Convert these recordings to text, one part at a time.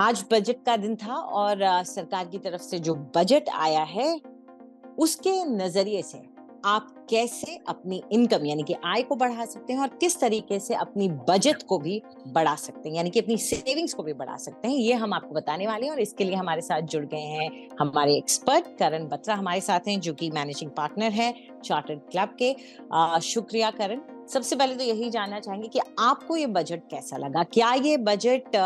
आज बजट का दिन था और सरकार की तरफ से जो बजट आया है उसके नजरिए से आप कैसे अपनी इनकम यानी कि आय को बढ़ा सकते हैं और किस तरीके से अपनी बजट को भी बढ़ा सकते हैं यानी कि अपनी सेविंग्स को भी बढ़ा सकते हैं, ये हम आपको बताने वाले हैं। और इसके लिए हमारे साथ जुड़ गए हैं हमारे एक्सपर्ट करण बत्रा हमारे साथ हैं, जो कि मैनेजिंग पार्टनर है चार्टर्ड क्लब के। शुक्रिया करण। सबसे पहले तो यही जानना चाहेंगे कि आपको ये बजट कैसा लगा? क्या ये बजट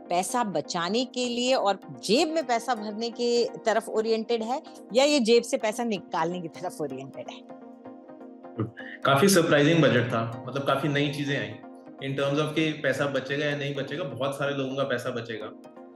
पैसा बचाने के लिए और जेब में पैसा भरने के तरफ ओरिएंटेड है या ये जेब से पैसा निकालने की तरफ ओरिएंटेड है? काफी सरप्राइजिंग बजट था। मतलब काफी नई चीजें आई इन टर्म्स ऑफ कि पैसा बचेगा या नहीं बचेगा। बहुत सारे लोगों का पैसा बचेगा।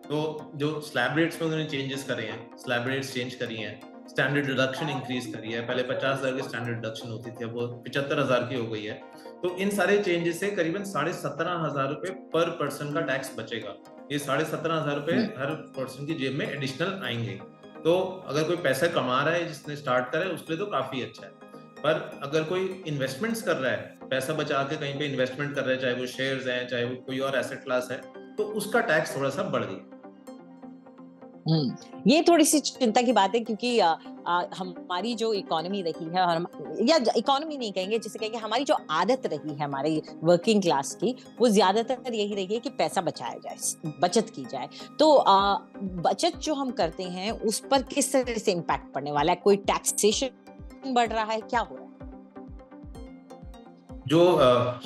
तो जो स्लैब रेट्स में उन्होंने चेंजेस करे हैं, स्लैब रेट्स चेंज करी हैं, स्टैंडर्ड डिडक्शन इंक्रीज करी है। पहले 50,000 की स्टैंडर्ड डिडक्शन होती थी, अब वो 75,000 की हो गई है। तो इन सारे चेंजेस से करीबन 17,500 रुपए पर पर्सन का टैक्स बचेगा। ये 17,500 रुपए हर पर्सन की जेब में एडिशनल आएंगे। तो अगर कोई पैसा कमा रहा है, जिसने स्टार्ट करा है, उसके लिए तो काफी अच्छा है। पर अगर कोई इन्वेस्टमेंट्स कर रहा है, पैसा बचा के कहीं पे इन्वेस्टमेंट कर रहा है, चाहे वो शेयर्स हैं, चाहे वो कोई और एसेट क्लास है, तो उसका टैक्स थोड़ा सा बढ़ गया। ये थोड़ी सी चिंता की बात है क्योंकि हमारी जो इकोनॉमी रही है और या इकोनॉमी नहीं कहेंगे, जिसे कहेंगे हमारी जो आदत रही है हमारी वर्किंग क्लास की, वो ज्यादातर यही रही है कि पैसा बचाया जाए, बचत की जाए। तो बचत जो हम करते हैं उस पर किस तरह से इम्पैक्ट पड़ने वाला है? कोई टैक्सेशन बढ़ रहा है, क्या हो रहा है? जो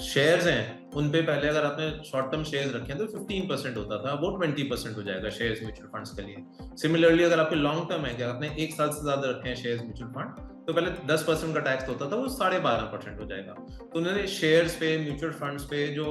शेयर्स हैं उन पे पहले अगर आपने शॉर्ट टर्म शेयर्स रखे हैं तो 15% होता था, वो 20% हो जाएगा शेयर्स म्यूचुअल फंड्स के लिए। सिमिलरली अगर आपके लॉन्ग टर्म है कि आपने 1 साल से ज्यादा रखे हैं शेयर्स म्यूचुअल फंड, तो पहले 10% का टैक्स होता था, वो 12.5% हो जाएगा। तो उन्होंने शेयर्स पे, म्यूचुअल फंड्स पे जो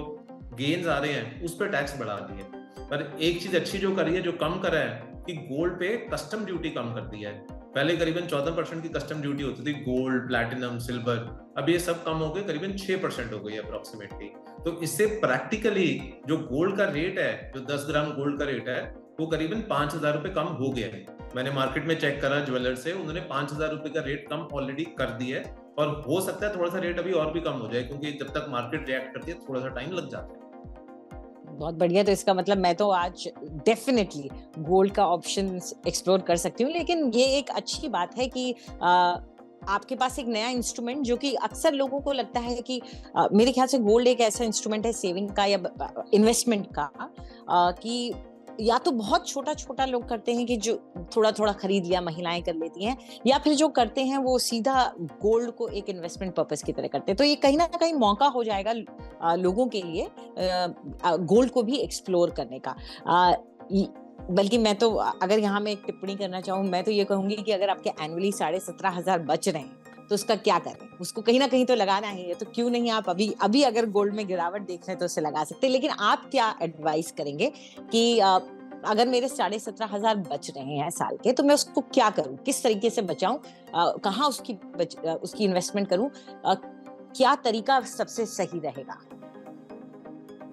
गेन्स आ रहे हैं उस पर टैक्स बढ़ा दिए। पर एक चीज अच्छी जो करी है, जो कम करा है, कि गोल्ड पे कस्टम ड्यूटी कम कर दिया है। पहले करीबन 14% की कस्टम ड्यूटी होती थी गोल्ड, प्लैटिनम, सिल्वर। अब ये सब कम हो गए, करीबन 6% हो गई है अप्रोक्सीमेटली। तो इससे प्रैक्टिकली जो गोल्ड का रेट है, जो 10 ग्राम गोल्ड का रेट है, वो करीबन 5,000 रुपए कम हो गया है। मैंने मार्केट में चेक करा ज्वेलर से, उन्होंने 5,000 रुपए का रेट कम ऑलरेडी कर दिया है। और हो सकता है थोड़ा सा रेट अभी और भी कम हो जाए, क्योंकि जब तक मार्केट रिएक्ट करती है थोड़ा सा टाइम लग जाता है। बहुत बढ़िया। तो इसका मतलब मैं तो आज डेफिनेटली गोल्ड का ऑप्शन एक्सप्लोर कर सकती हूँ, लेकिन ये एक अच्छी बात है कि आपके पास एक नया इंस्ट्रूमेंट, जो कि अक्सर लोगों को लगता है कि मेरे ख्याल से गोल्ड एक ऐसा इंस्ट्रूमेंट है सेविंग का या इन्वेस्टमेंट का, कि या तो बहुत छोटा छोटा लोग करते हैं कि जो थोड़ा थोड़ा खरीद लिया, महिलाएं कर लेती हैं, या फिर जो करते हैं वो सीधा गोल्ड को एक इन्वेस्टमेंट पर्पस की तरह करते हैं। तो ये कहीं ना कहीं मौका हो जाएगा लोगों के लिए गोल्ड को भी एक्सप्लोर करने का। बल्कि मैं तो, अगर यहाँ मैं एक टिप्पणी करना चाहूँ, मैं तो ये कहूंगी कि अगर आपके एनुअली 17,500 बच रहे हैं तो उसका क्या करें? उसको कहीं ना कहीं तो लगाना ही है। तो क्यों नहीं आप अभी अभी अगर गोल्ड में गिरावट देख रहे हैं तो उसे लगा सकते हैं। लेकिन आप क्या एडवाइस करेंगे कि अगर मेरे 17,500 बच रहे हैं साल के, तो मैं उसको क्या करूं, किस तरीके से बचाऊं, कहाँ उसकी इन्वेस्टमेंट करूं, क्या तरीका सबसे सही रहेगा?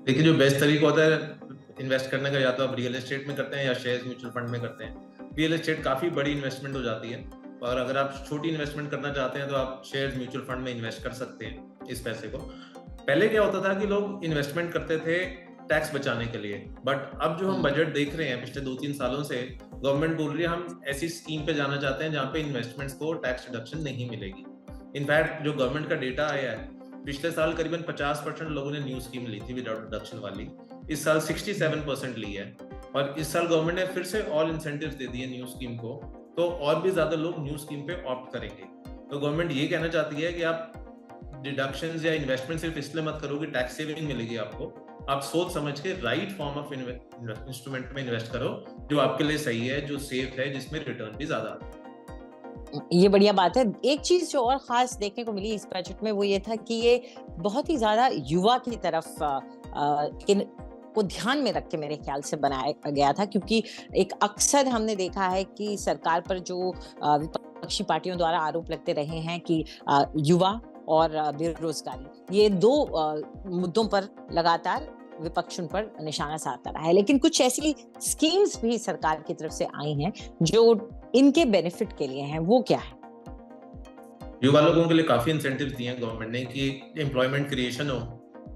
देखिए, जो बेस्ट तरीका होता है इन्वेस्ट करने का, या तो आप रियल एस्टेट में करते हैं या शेयर्स म्यूचुअल फंड में करते हैं। रियल एस्टेट काफी बड़ी इन्वेस्टमेंट हो जाती है, और अगर आप छोटी इन्वेस्टमेंट करना चाहते हैं तो आप शेयर्स म्यूचुअल फंड में इन्वेस्ट कर सकते हैं इस पैसे को। पहले क्या होता था कि लोग इन्वेस्टमेंट करते थे टैक्स बचाने के लिए, बट अब जो हम बजट देख रहे हैं पिछले 2-3 सालों से, गवर्नमेंट बोल रही है हम ऐसी स्कीम पे जाना चाहते हैं जहाँ पे इन्वेस्टमेंट्स को टैक्स डिडक्शन नहीं मिलेगी। इनफैक्ट जो गवर्नमेंट का डेटा आया है, पिछले साल करीबन 50% लोगों ने न्यू स्कीम ली थी विदाउट डिडक्शन वाली। इस साल 67% ली है, और इस साल गवर्नमेंट ने फिर से ऑल इंसेंटिव्स दे दिए न्यू स्कीम को, तो और भी ज्यादा लोग न्यू स्कीम पे ऑप्ट करेंगे। तो गवर्नमेंट ये कहना चाहती है कि आप डिडक्शंस या इन्वेस्टमेंट सिर्फ इसलिए मत करो कि टैक्स सेविंग मिलेगी आपको, आप सोच समझ के राइट फॉर्म ऑफ इंस्ट्रूमेंट में इन्वेस्ट करो, जो आपके लिए सही है, जो सेफ है, जिसमें रिटर्न भी ज्यादा आता है। ये बढ़िया बात है। एक चीज जो और खास देखने को मिली इस बजट में, वो ये था कि ये बहुत ही ज्यादा युवा की तरफ को ध्यान में रख के मेरे ख्याल से बनाया गया था, क्योंकि एक अक्सर हमने देखा है कि सरकार पर जो विपक्षी पार्टियों द्वारा आरोप लगते रहे हैं कि युवा और बेरोजगारी, ये दो मुद्दों पर लगातार विपक्ष उन पर निशाना साधता रहा है। लेकिन कुछ ऐसी स्कीम्स भी सरकार की तरफ से आई हैं जो इनके बेनिफिट के लिए हैं, वो क्या है? युवा लोगों के लिए काफी इंसेंटिव्स दिए हैं गवर्नमेंट ने कि एम्प्लॉयमेंट क्रिएशन हो।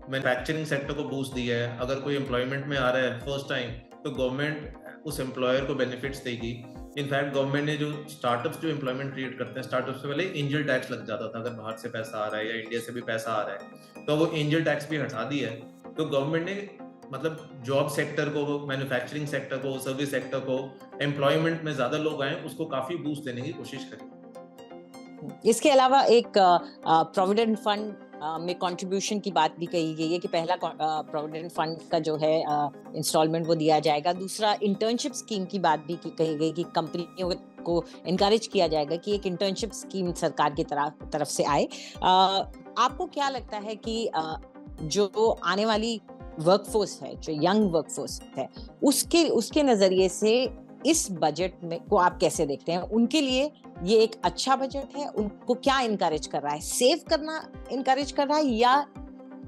मैन्युफैक्चरिंग सेक्टर को बूस्ट दिया है। अगर कोई एम्प्लॉयमेंट में आ रहा है फर्स्ट टाइम, तो गवर्नमेंट उस एम्प्लॉयर को बेनिफिट्स देगी। इनफैक्ट गवर्नमेंट ने जो स्टार्टअप्स जो एम्प्लॉयमेंट क्रिएट करते हैं, स्टार्टअप्स से पहले एंजल टैक्स लग जाता था, अगर बाहर से पैसा आ रहा है या इंडिया से भी पैसा आ रहा है, तो वो एंजल टैक्स भी हटा दिया है। तो गवर्नमेंट ने मतलब जॉब सेक्टर को, मैन्युफैक्चरिंग सेक्टर को, सर्विस सेक्टर को, एम्प्लॉयमेंट में ज्यादा लोग आए, उसको काफी बूस्ट देने की कोशिश करी। इसके अलावा एक प्रोविडेंट फंड में कंट्रीब्यूशन की बात भी कही गई है कि पहला प्रोविडेंट फंड का जो है इंस्टॉलमेंट वो दिया जाएगा। दूसरा इंटर्नशिप स्कीम की बात भी कही गई कि कंपनियों को इनकरेज किया जाएगा कि एक इंटर्नशिप स्कीम सरकार की तरफ से आए। आपको क्या लगता है कि जो आने वाली वर्कफोर्स है, जो यंग वर्कफोर्स है, उसके नजरिए से इस बजट में को आप कैसे देखते हैं? उनके लिए ये एक अच्छा बजट है? उनको क्या इनकरेज कर रहा है? सेव करना इनकरेज कर रहा है या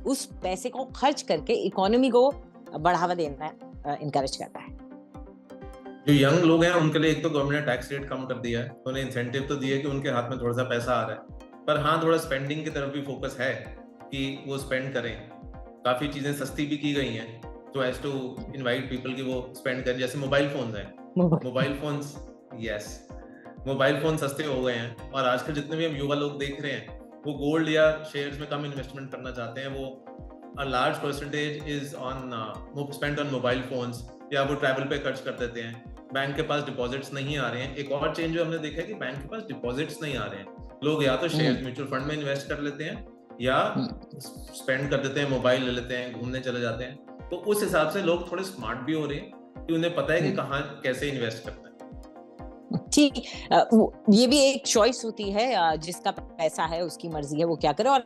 उस पैसे को खर्च करके इकोनॉमी को बढ़ावा देना इनकरेज कर रहा है? जो यंग लोग हैं उनके लिए एक तो गवर्नमेंट ने टैक्स रेट कम कर दिया है, उन्हें इंसेंटिव तो दिए कि उनके हाथ में थोड़ा सा पैसा आ रहा है, पर हाँ थोड़ा स्पेंडिंग की तरफ भी फोकस है कि वो स्पेंड करें। काफी चीजें सस्ती भी की गई हैं तो एज टू इनवाइट पीपल की वो स्पेंड करें। जैसे मोबाइल फोन्स हैं, मोबाइल फोन सस्ते हो गए हैं, और आजकल जितने भी हम युवा लोग देख रहे हैं वो गोल्ड या शेयर्स में कम इन्वेस्टमेंट करना चाहते हैं। वो a large percentage is on spent on mobile phones, या वो ट्रैवल पे खर्च कर देते हैं। बैंक के पास डिपॉजिट्स नहीं आ रहे हैं। एक और चेंज जो हमने देखा है कि बैंक के पास डिपॉजिट्स नहीं आ रहे हैं। लोग या तो शेयर म्यूचुअल फंड में इन्वेस्ट कर लेते हैं या स्पेंड कर देते हैं, मोबाइल ले लेते हैं, घूमने चले जाते हैं। तो उस हिसाब से लोग थोड़े स्मार्ट भी हो रहे हैं कि उन्हें पता है कि कहाँ कैसे इन्वेस्ट करना है। ठीक, ये भी एक चॉइस होती है, जिसका पैसा है उसकी मर्जी है वो क्या करे, और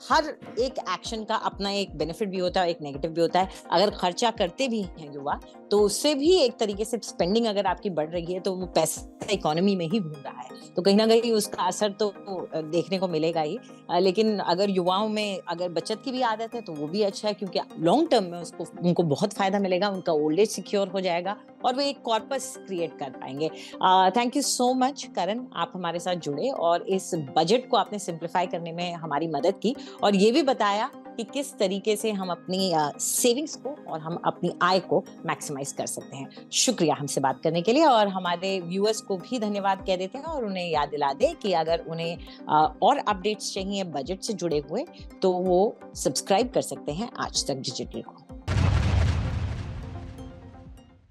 हर एक एक्शन का अपना एक बेनिफिट भी होता है, एक नेगेटिव भी होता है। अगर खर्चा करते भी हैं युवा तो उससे भी एक तरीके से स्पेंडिंग अगर आपकी बढ़ रही है तो वो पैसा इकोनॉमी में ही घूम रहा है, तो कहीं ना कहीं उसका असर तो देखने को मिलेगा ही। लेकिन अगर युवाओं में अगर बचत की भी आदत है तो वो भी अच्छा है, क्योंकि लॉन्ग टर्म में उनको बहुत फायदा मिलेगा, उनका ओल्ड एज सिक्योर हो जाएगा और वो एक कॉर्पस क्रिएट कर पाएंगे। थैंक यू सो मच करण, आप हमारे साथ जुड़े और इस बजट को आपने सिंप्लीफाई करने में हमारी मदद की, और ये भी बताया कि किस तरीके से हम अपनी सेविंग्स को और हम अपनी आय को मैक्सिमाइज कर सकते हैं। शुक्रिया हमसे बात करने के लिए, और हमारे व्यूअर्स को भी धन्यवाद कह देते हैं और उन्हें याद दिला दे कि अगर उन्हें और अपडेट्स चाहिए बजट से जुड़े हुए तो वो सब्सक्राइब कर सकते हैं आज तक डिजिटल को।